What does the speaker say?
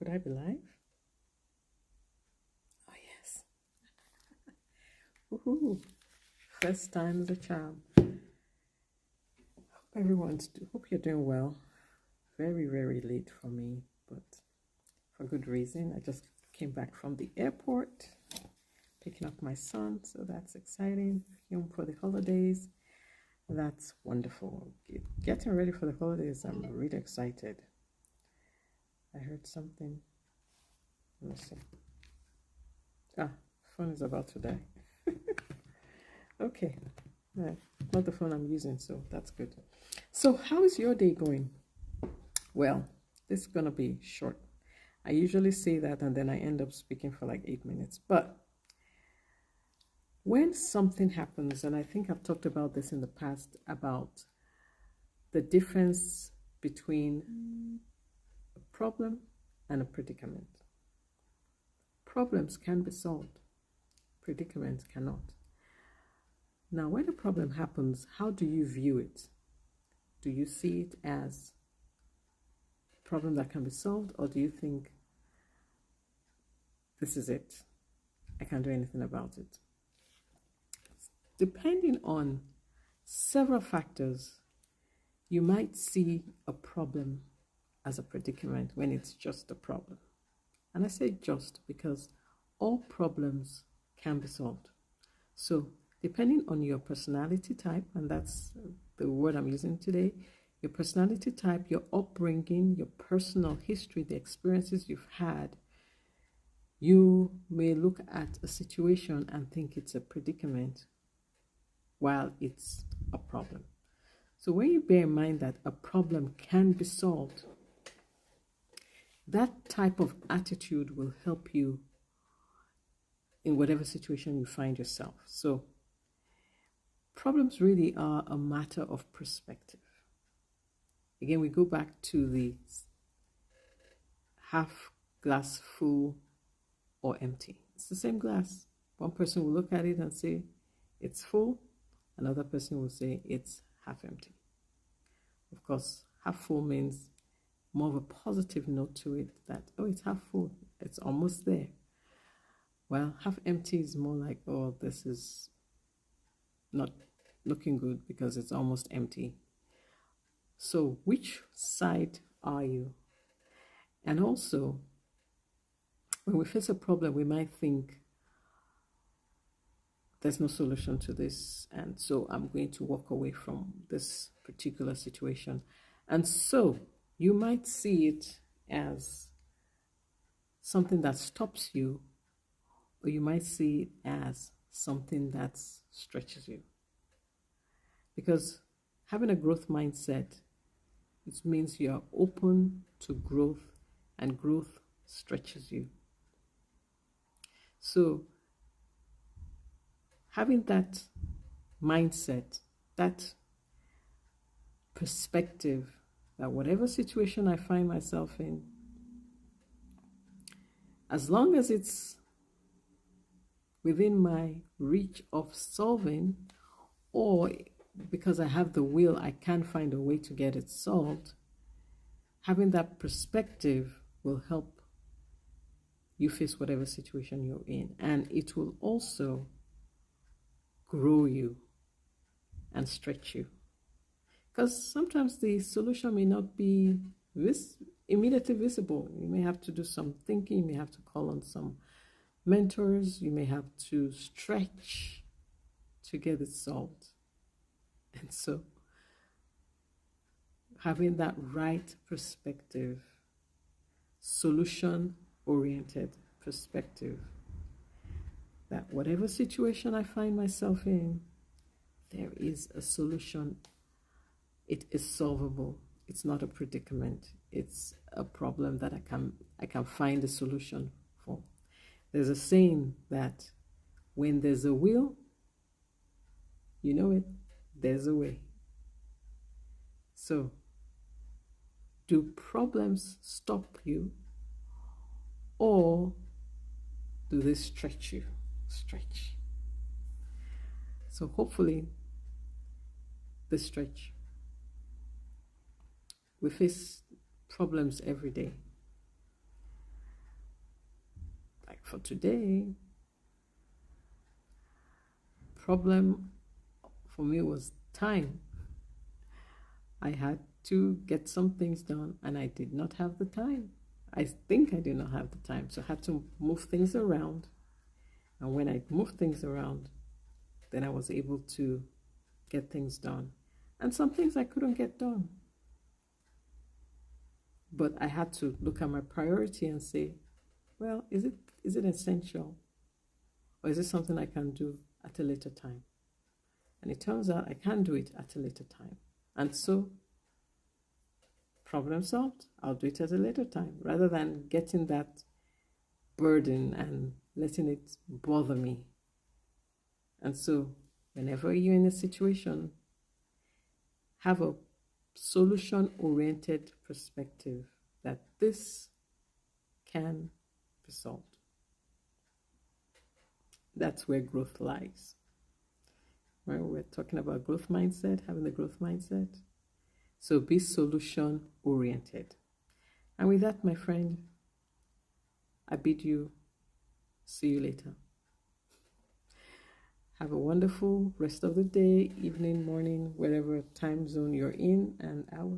Could I be live? Oh, yes. Woohoo. First time is a charm. Hope you're doing well. Very, very late for me, but for good reason. I just came back from the airport, picking up my son, so that's exciting. Home for the holidays. That's wonderful. Getting ready for the holidays, I'm really excited. I heard something. Let me see. Phone is about to die. Okay. Not the phone I'm using, so that's good. So how is your day going? Well, this is going to be short. I usually say that and then I end up speaking for like 8 minutes. But when something happens, and I think I've talked about this in the past, about the difference between a problem and a predicament. Problems can be solved. Predicaments cannot. Now, when a problem happens, how do you view it? Do you see it as a problem that can be solved, or do you think, this is it, I can't do anything about it? Depending on several factors, you might see a problem as a predicament when it's just a problem. And I say just because all problems can be solved. So depending on your personality type, and that's the word I'm using today, your personality type, your upbringing, your personal history, the experiences you've had, you may look at a situation and think it's a predicament while it's a problem. So when you bear in mind that a problem can be solved, that type of attitude will help you in whatever situation you find yourself. So problems really are a matter of perspective. Again, we go back to the half glass full or empty. It's the same glass. One person will look at it and say it's full. Another person will say it's half empty. Of course, half full means more of a positive note to it, that, oh, it's half full, it's almost there. Well, half empty is more like, oh, this is not looking good because it's almost empty. So which side are you? And also, when we face a problem, we might think there's no solution to this, and so I'm going to walk away from this particular situation. And so you might see it as something that stops you, or you might see it as something that stretches you. Because having a growth mindset, it means you're open to growth, and growth stretches you. So having that mindset, that perspective, that whatever situation I find myself in, as long as it's within my reach of solving, or because I have the will, I can find a way to get it solved, having that perspective will help you face whatever situation you're in. And it will also grow you and stretch you. Because sometimes the solution may not be immediately visible. You may have to do some thinking, you may have to call on some mentors, you may have to stretch to get it solved. And so having that right perspective, solution-oriented perspective, that whatever situation I find myself in, there is a solution. It is solvable. It's not a predicament. It's a problem that I can find a solution for. There's a saying that when there's a will, you know it, there's a way. So, do problems stop you, or do they stretch you? Stretch. So hopefully they stretch. We face problems every day. Like for today, problem for me was time. I had to get some things done and I did not have the time. I think I did not have the time, so I had to move things around. And when I moved things around, then I was able to get things done. And some things I couldn't get done. But I had to look at my priority and say, well, is it essential? Or is it something I can do at a later time? And it turns out I can do it at a later time. And so, problem solved. I'll do it at a later time rather than getting that burden and letting it bother me. And so, whenever you're in a situation, have a solution-oriented perspective that this can be solved. That's where growth lies. Right? We're talking about growth mindset, having the growth mindset. So be solution-oriented. And with that, my friend, I bid you see you later. Have a wonderful rest of the day, evening, morning, whatever time zone you're in, and I will